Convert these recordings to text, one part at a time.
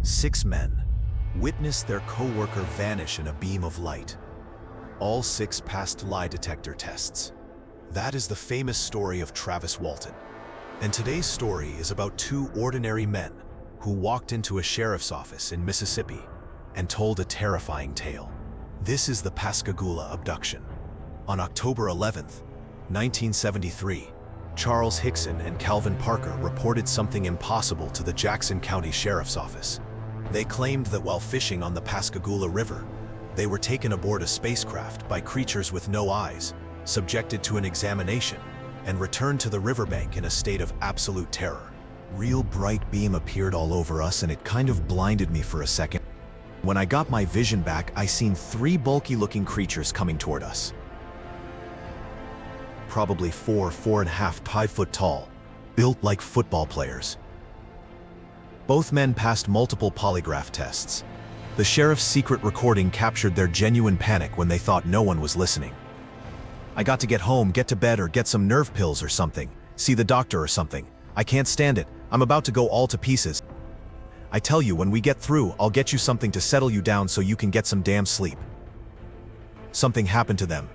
6 men witnessed their co-worker vanish in a beam of light. All 6 passed lie detector tests. That is the famous story of Travis Walton. And today's story is about 2 ordinary men who walked into a sheriff's office in Mississippi and told a terrifying tale. This is the Pascagoula abduction. On October 11th, 1973, Charles Hixon and Calvin Parker reported something impossible to the Jackson County Sheriff's Office. They claimed that while fishing on the Pascagoula River, they were taken aboard a spacecraft by creatures with no eyes, subjected to an examination, and returned to the riverbank in a state of absolute terror. Real bright beam appeared all over us, and it kind of blinded me for a second. When I got my vision back, I seen 3 bulky-looking creatures coming toward us. Probably 4.5 5 foot tall, built like football players. Both men passed multiple polygraph tests. The sheriff's secret recording captured their genuine panic when they thought no one was listening. I got to get home, get to bed, or get some nerve pills or something. See the doctor or something. I can't stand it. I'm about to go all to pieces. I tell you, when we get through, I'll get you something to settle you down so you can get some damn sleep. Something happened to them.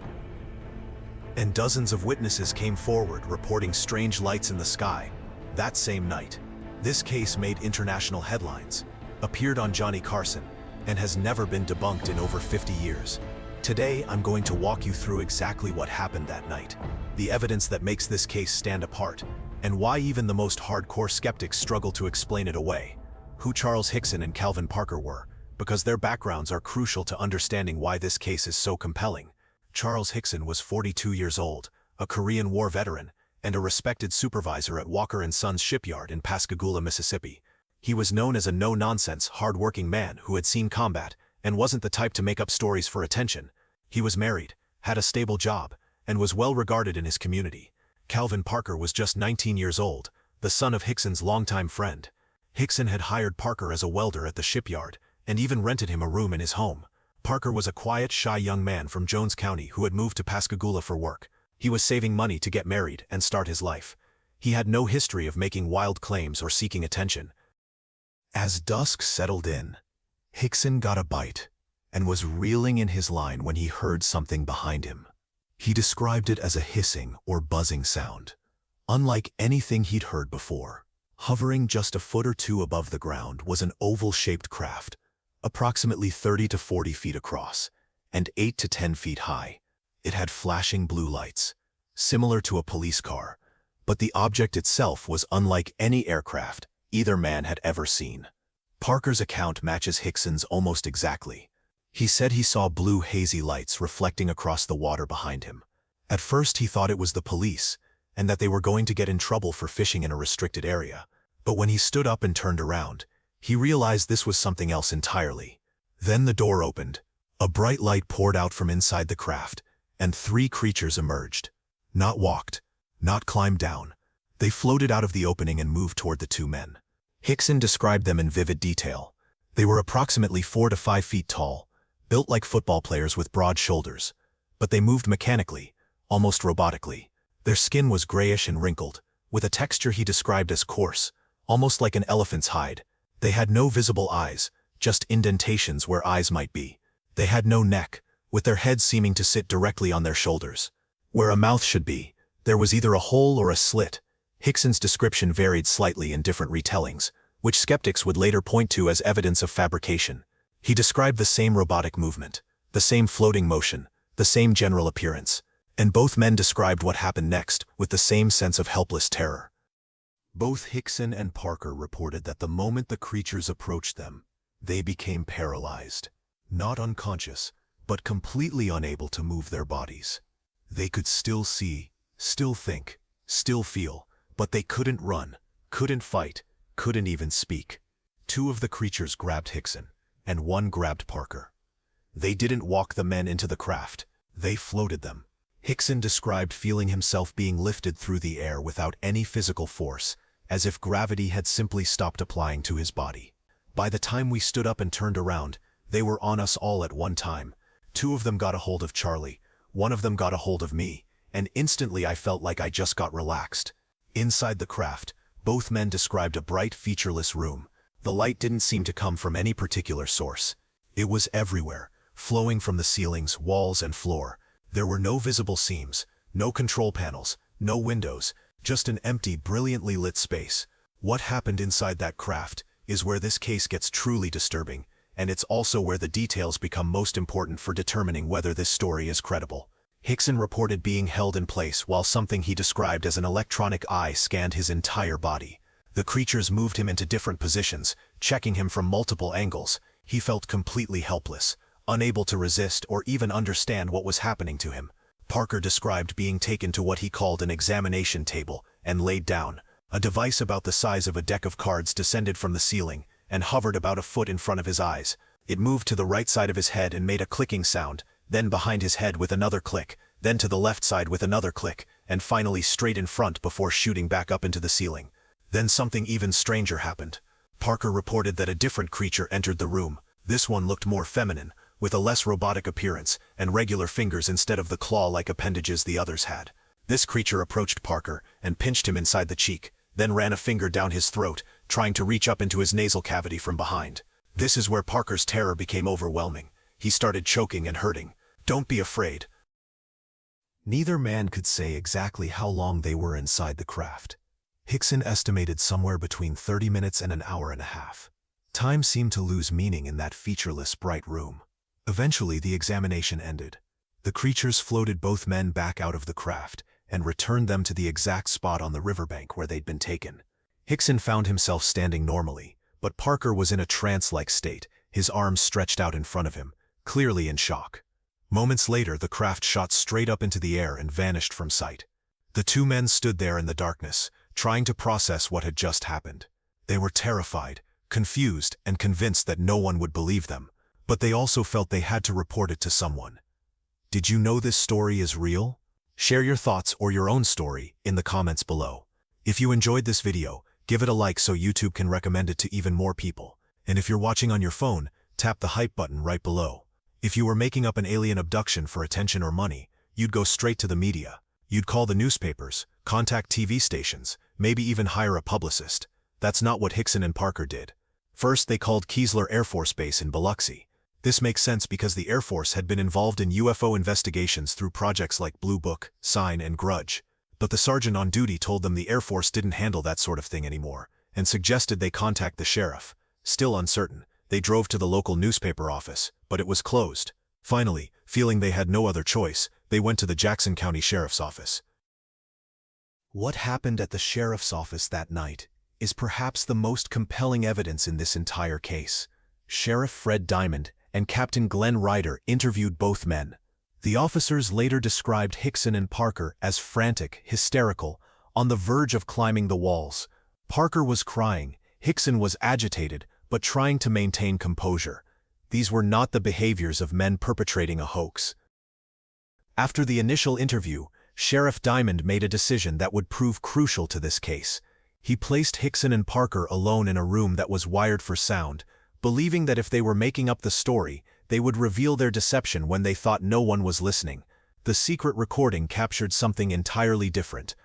And dozens of witnesses came forward reporting strange lights in the sky that same night. This case made international headlines, appeared on Johnny Carson, and has never been debunked in over 50 years. Today, I'm going to walk you through exactly what happened that night, the evidence that makes this case stand apart, and why even the most hardcore skeptics struggle to explain it away. Who Charles Hixon and Calvin Parker were, because their backgrounds are crucial to understanding why this case is so compelling. Charles Hixon was 42 years old, a Korean War veteran, and a respected supervisor at Walker & Sons shipyard in Pascagoula, Mississippi. He was known as a no-nonsense, hard-working man who had seen combat and wasn't the type to make up stories for attention. He was married, had a stable job, and was well regarded in his community. Calvin Parker was just 19 years old, the son of Hixon's longtime friend. Hixon had hired Parker as a welder at the shipyard and even rented him a room in his home. Parker was a quiet, shy young man from Jones County who had moved to Pascagoula for work. He was saving money to get married and start his life. He had no history of making wild claims or seeking attention. As dusk settled in, Hixon got a bite and was reeling in his line when he heard something behind him. He described it as a hissing or buzzing sound, unlike anything he'd heard before. Hovering just a foot or two above the ground was an oval-shaped craft, approximately 30 to 40 feet across and 8 to 10 feet high. It had flashing blue lights, similar to a police car, but the object itself was unlike any aircraft either man had ever seen. Parker's account matches Hixon's almost exactly. He said he saw blue hazy lights reflecting across the water behind him. At first he thought it was the police, and that they were going to get in trouble for fishing in a restricted area. But when he stood up and turned around, he realized this was something else entirely. Then the door opened. A bright light poured out from inside the craft, and 3 creatures emerged. Not walked, not climbed down. They floated out of the opening and moved toward the 2 men. Hixon described them in vivid detail. They were approximately 4 to 5 feet tall, built like football players with broad shoulders, but they moved mechanically, almost robotically. Their skin was grayish and wrinkled, with a texture he described as coarse, almost like an elephant's hide. They had no visible eyes, just indentations where eyes might be. They had no neck, with their heads seeming to sit directly on their shoulders. Where a mouth should be, there was either a hole or a slit. Hixon's description varied slightly in different retellings, which skeptics would later point to as evidence of fabrication. He described the same robotic movement, the same floating motion, the same general appearance, and both men described what happened next with the same sense of helpless terror. Both Hixon and Parker reported that the moment the creatures approached them, they became paralyzed, not unconscious, but completely unable to move their bodies. They could still see, still think, still feel, but they couldn't run, couldn't fight, couldn't even speak. 2 of the creatures grabbed Hixon, and 1 grabbed Parker. They didn't walk the men into the craft, they floated them. Hixon described feeling himself being lifted through the air without any physical force, as if gravity had simply stopped applying to his body. By the time we stood up and turned around, they were on us all at one time. 2 of them got a hold of Charlie, 1 of them got a hold of me, and instantly I felt like I just got relaxed. Inside the craft, both men described a bright, featureless room, The light didn't seem to come from any particular source. It was everywhere, flowing from the ceilings, walls, and floor. There were no visible seams, no control panels, no windows, just an empty, brilliantly lit space. What happened inside that craft is where this case gets truly disturbing, and it's also where the details become most important for determining whether this story is credible. Hixon reported being held in place while something he described as an electronic eye scanned his entire body. The creatures moved him into different positions, checking him from multiple angles. He felt completely helpless, unable to resist or even understand what was happening to him. Parker described being taken to what he called an examination table and laid down. A device about the size of a deck of cards descended from the ceiling and hovered about a foot in front of his eyes. It moved to the right side of his head and made a clicking sound, then behind his head with another click, then to the left side with another click, and finally straight in front before shooting back up into the ceiling. Then something even stranger happened. Parker reported that a different creature entered the room. This one looked more feminine, with a less robotic appearance and regular fingers instead of the claw-like appendages the others had. This creature approached Parker and pinched him inside the cheek, then ran a finger down his throat, trying to reach up into his nasal cavity from behind. This is where Parker's terror became overwhelming. He started choking and hurting. "Don't be afraid." Neither man could say exactly how long they were inside the craft. Hixon estimated somewhere between 30 minutes and an hour and a half. Time seemed to lose meaning in that featureless, bright room. Eventually, the examination ended. The creatures floated both men back out of the craft and returned them to the exact spot on the riverbank where they'd been taken. Hixon found himself standing normally, but Parker was in a trance-like state, his arms stretched out in front of him, clearly in shock. Moments later, the craft shot straight up into the air and vanished from sight. The two men stood there in the darkness, trying to process what had just happened. They were terrified, confused, and convinced that no one would believe them, but they also felt they had to report it to someone. Did you know this story is real? Share your thoughts or your own story in the comments below. If you enjoyed this video, give it a like so YouTube can recommend it to even more people. And if you're watching on your phone, tap the hype button right below. If you were making up an alien abduction for attention or money, you'd go straight to the media. You'd call the newspapers, contact TV stations, maybe even hire a publicist. That's not what Hixon and Parker did. First, they called Keesler Air Force Base in Biloxi. This makes sense because the Air Force had been involved in UFO investigations through projects like Blue Book, Sign, and Grudge. But the sergeant on duty told them the Air Force didn't handle that sort of thing anymore, and suggested they contact the sheriff. Still uncertain, they drove to the local newspaper office, but it was closed. Finally, feeling they had no other choice, they went to the Jackson County Sheriff's Office. What happened at the sheriff's office that night is perhaps the most compelling evidence in this entire case. Sheriff Fred Diamond and Captain Glenn Ryder interviewed both men. The officers later described Hixon and Parker as frantic, hysterical, on the verge of climbing the walls. Parker was crying, Hixon was agitated, but trying to maintain composure. These were not the behaviors of men perpetrating a hoax. After the initial interview, Sheriff Diamond made a decision that would prove crucial to this case. He placed Hixon and Parker alone in a room that was wired for sound, believing that if they were making up the story, they would reveal their deception when they thought no one was listening. The secret recording captured something entirely different.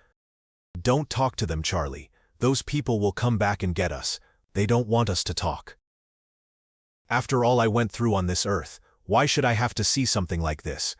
"Don't talk to them, Charlie. Those people will come back and get us. They don't want us to talk. After all I went through on this earth, why should I have to see something like this?"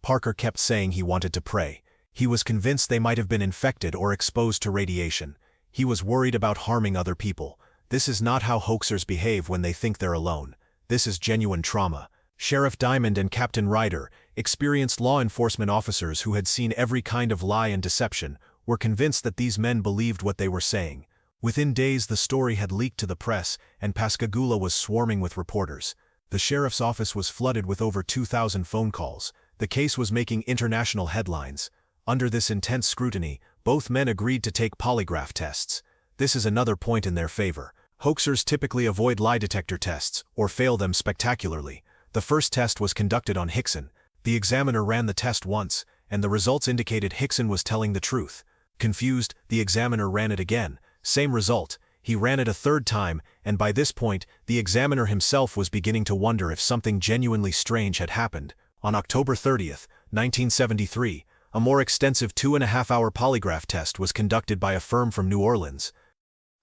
Parker kept saying he wanted to pray. He was convinced they might have been infected or exposed to radiation. He was worried about harming other people. This is not how hoaxers behave when they think they're alone. This is genuine trauma. Sheriff Diamond and Captain Ryder, experienced law enforcement officers who had seen every kind of lie and deception, were convinced that these men believed what they were saying. Within days, the story had leaked to the press, and Pascagoula was swarming with reporters. The sheriff's office was flooded with over 2,000 phone calls. The case was making international headlines. Under this intense scrutiny, both men agreed to take polygraph tests. This is another point in their favor. Hoaxers typically avoid lie detector tests, or fail them spectacularly. The first test was conducted on Hixon. The examiner ran the test once, and the results indicated Hixon was telling the truth. Confused, the examiner ran it again. Same result. He ran it a third time, and by this point, the examiner himself was beginning to wonder if something genuinely strange had happened. On October 30th, 1973, a more extensive 2.5-hour polygraph test was conducted by a firm from New Orleans.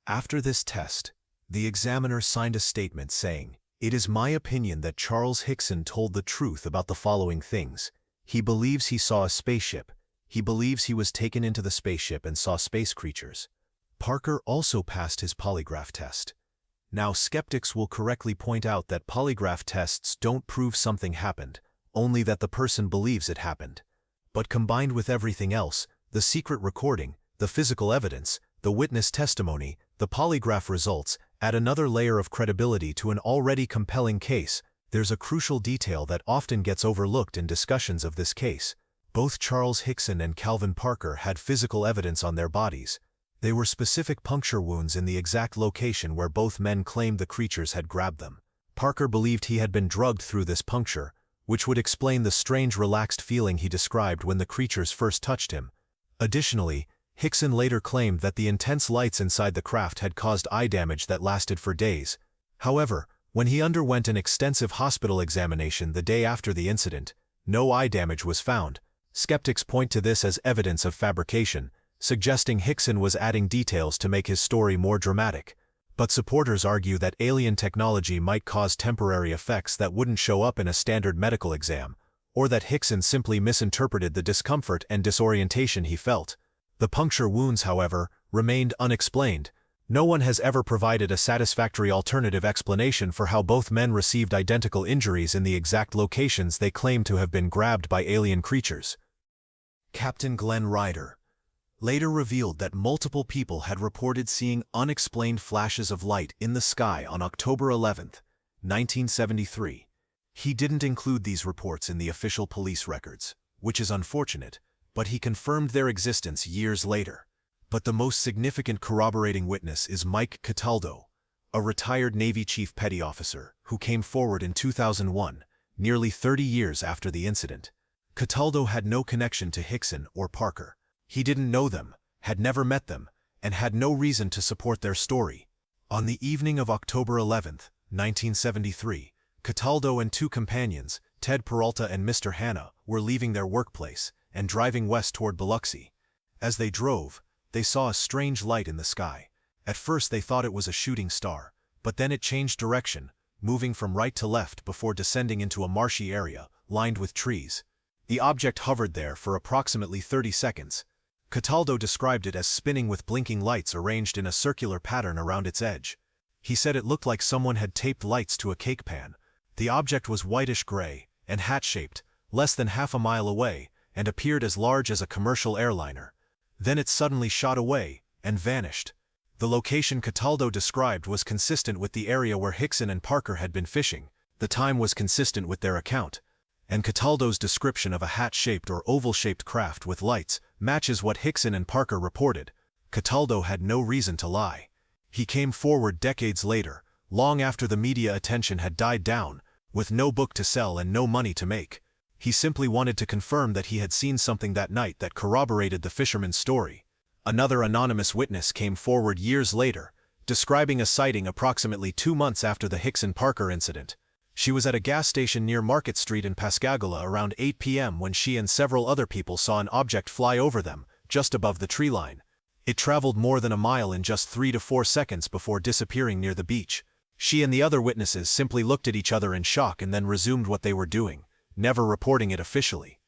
After this test, The examiner signed a statement saying, "It is my opinion that Charles Hixon told the truth about the following things. He believes he saw a spaceship. He believes he was taken into the spaceship and saw space creatures." Parker also passed his polygraph test. Now, skeptics will correctly point out that polygraph tests don't prove something happened, only that the person believes it happened. But combined with everything else, the secret recording, the physical evidence, the witness testimony, the polygraph results, add another layer of credibility to an already compelling case. There's a crucial detail that often gets overlooked in discussions of this case. Both Charles Hixon and Calvin Parker had physical evidence on their bodies. They were specific puncture wounds in the exact location where both men claimed the creatures had grabbed them. Parker believed he had been drugged through this puncture, which would explain the strange relaxed feeling he described when the creatures first touched him. Additionally, Hixon later claimed that the intense lights inside the craft had caused eye damage that lasted for days. However, when he underwent an extensive hospital examination the day after the incident, no eye damage was found. Skeptics point to this as evidence of fabrication, suggesting Hixon was adding details to make his story more dramatic. But supporters argue that alien technology might cause temporary effects that wouldn't show up in a standard medical exam, or that Hixon simply misinterpreted the discomfort and disorientation he felt. The puncture wounds, however, remained unexplained. No one has ever provided a satisfactory alternative explanation for how both men received identical injuries in the exact locations they claim to have been grabbed by alien creatures. Captain Glenn Ryder later revealed that multiple people had reported seeing unexplained flashes of light in the sky on October 11, 1973. He didn't include these reports in the official police records, which is unfortunate, but he confirmed their existence years later. But the most significant corroborating witness is Mike Cataldo, a retired Navy Chief Petty Officer who came forward in 2001, nearly 30 years after the incident. Cataldo had no connection to Hixon or Parker. He didn't know them, had never met them, and had no reason to support their story. On the evening of October 11, 1973, Cataldo and two companions, Ted Peralta and Mr. Hanna, were leaving their workplace and driving west toward Biloxi. As they drove, they saw a strange light in the sky. At first they thought it was a shooting star, but then it changed direction, moving from right to left before descending into a marshy area, lined with trees. The object hovered there for approximately 30 seconds. Cataldo described it as spinning with blinking lights arranged in a circular pattern around its edge. He said it looked like someone had taped lights to a cake pan. The object was whitish-gray and hat-shaped, less than half a mile away, and appeared as large as a commercial airliner. Then it suddenly shot away and vanished. The location Cataldo described was consistent with the area where Hixon and Parker had been fishing. The time was consistent with their account. And Cataldo's description of a hat-shaped or oval-shaped craft with lights matches what Hixon and Parker reported. Cataldo had no reason to lie. He came forward decades later, long after the media attention had died down, with no book to sell and no money to make. He simply wanted to confirm that he had seen something that night that corroborated the fisherman's story. Another anonymous witness came forward years later, describing a sighting approximately 2 months after the Hixon-Parker incident. She was at a gas station near Market Street in Pascagoula around 8 p.m. when she and several other people saw an object fly over them, just above the tree line. It traveled more than a mile in just 3 to 4 seconds before disappearing near the beach. She and the other witnesses simply looked at each other in shock and then resumed what they were doing, never reporting it officially.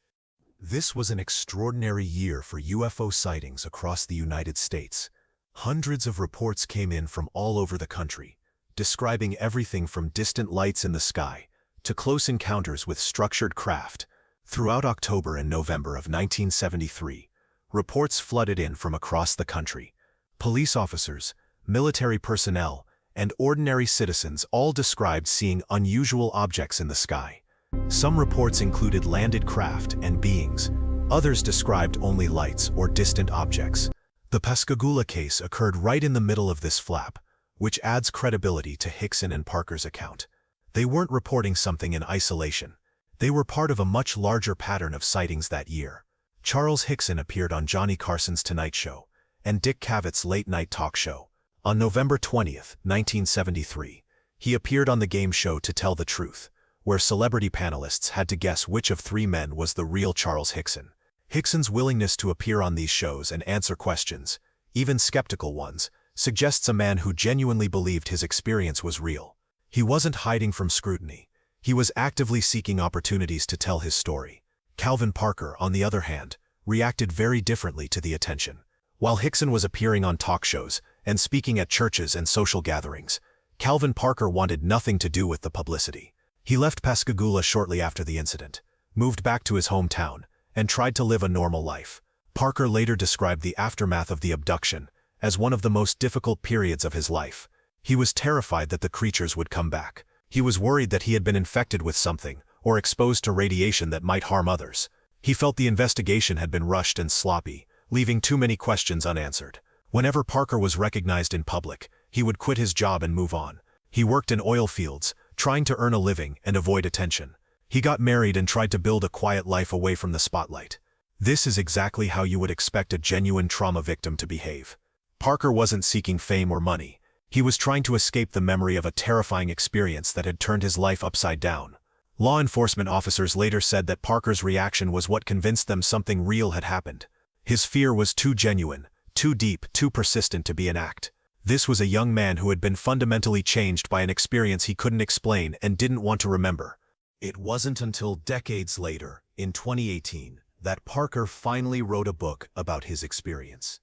This was an extraordinary year for UFO sightings across the United States. Hundreds of reports came in from all over the country, describing everything from distant lights in the sky to close encounters with structured craft. Throughout October and November of 1973, reports flooded in from across the country. Police officers, military personnel, and ordinary citizens all described seeing unusual objects in the sky. Some reports included landed craft and beings. Others described only lights or distant objects. The Pascagoula case occurred right in the middle of this flap, which adds credibility to Hixon and Parker's account. They weren't reporting something in isolation. They were part of a much larger pattern of sightings that year. Charles Hixon appeared on Johnny Carson's Tonight Show and Dick Cavett's late-night talk show. On November 20th, 1973, he appeared on the game show To Tell the Truth, where celebrity panelists had to guess which of 3 men was the real Charles Hixon. Hixon's willingness to appear on these shows and answer questions, even skeptical ones, suggests a man who genuinely believed his experience was real. He wasn't hiding from scrutiny. He was actively seeking opportunities to tell his story. Calvin Parker, on the other hand, reacted very differently to the attention. While Hixon was appearing on talk shows and speaking at churches and social gatherings, Calvin Parker wanted nothing to do with the publicity. He left Pascagoula shortly after the incident, moved back to his hometown, and tried to live a normal life. Parker later described the aftermath of the abduction as one of the most difficult periods of his life. He was terrified that the creatures would come back. He was worried that he had been infected with something or exposed to radiation that might harm others. He felt the investigation had been rushed and sloppy, leaving too many questions unanswered. Whenever Parker was recognized in public, he would quit his job and move on. He worked in oil fields, trying to earn a living and avoid attention. He got married and tried to build a quiet life away from the spotlight. This is exactly how you would expect a genuine trauma victim to behave. Parker wasn't seeking fame or money. He was trying to escape the memory of a terrifying experience that had turned his life upside down. Law enforcement officers later said that Parker's reaction was what convinced them something real had happened. His fear was too genuine, too deep, too persistent to be an act. This was a young man who had been fundamentally changed by an experience he couldn't explain and didn't want to remember. It wasn't until decades later, in 2018, that Parker finally wrote a book about his experience.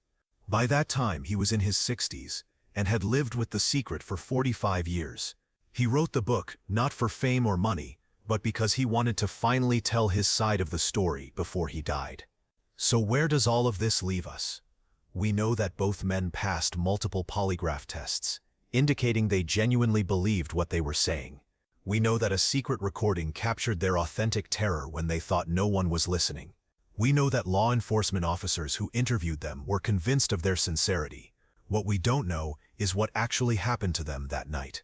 By that time, he was in his 60s and had lived with the secret for 45 years. He wrote the book not for fame or money, but because he wanted to finally tell his side of the story before he died. So where does all of this leave us? We know that both men passed multiple polygraph tests, indicating they genuinely believed what they were saying. We know that a secret recording captured their authentic terror when they thought no one was listening. We know that law enforcement officers who interviewed them were convinced of their sincerity. What we don't know is what actually happened to them that night.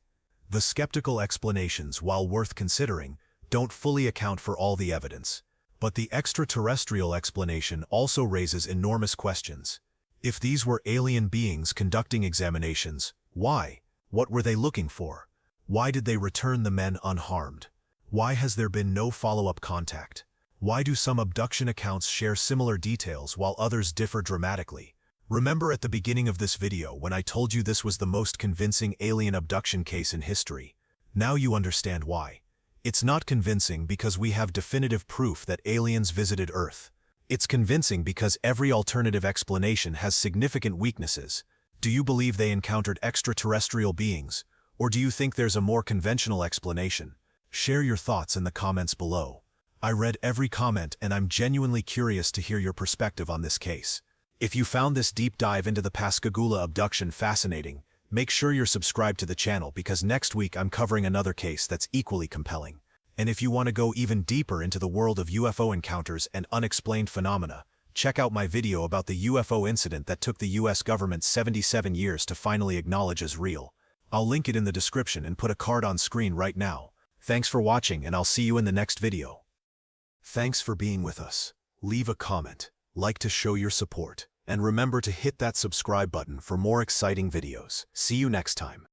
The skeptical explanations, while worth considering, don't fully account for all the evidence. But the extraterrestrial explanation also raises enormous questions. If these were alien beings conducting examinations, why? What were they looking for? Why did they return the men unharmed? Why has there been no follow-up contact? Why do some abduction accounts share similar details while others differ dramatically? Remember at the beginning of this video when I told you this was the most convincing alien abduction case in history? Now you understand why. It's not convincing because we have definitive proof that aliens visited Earth. It's convincing because every alternative explanation has significant weaknesses. Do you believe they encountered extraterrestrial beings, or do you think there's a more conventional explanation? Share your thoughts in the comments below. I read every comment and I'm genuinely curious to hear your perspective on this case. If you found this deep dive into the Pascagoula abduction fascinating, make sure you're subscribed to the channel because next week I'm covering another case that's equally compelling. And if you want to go even deeper into the world of UFO encounters and unexplained phenomena, check out my video about the UFO incident that took the US government 77 years to finally acknowledge as real. I'll link it in the description and put a card on screen right now. Thanks for watching and I'll see you in the next video. Thanks for being with us. Leave a comment, like to show your support, and remember to hit that subscribe button for more exciting videos. See you next time.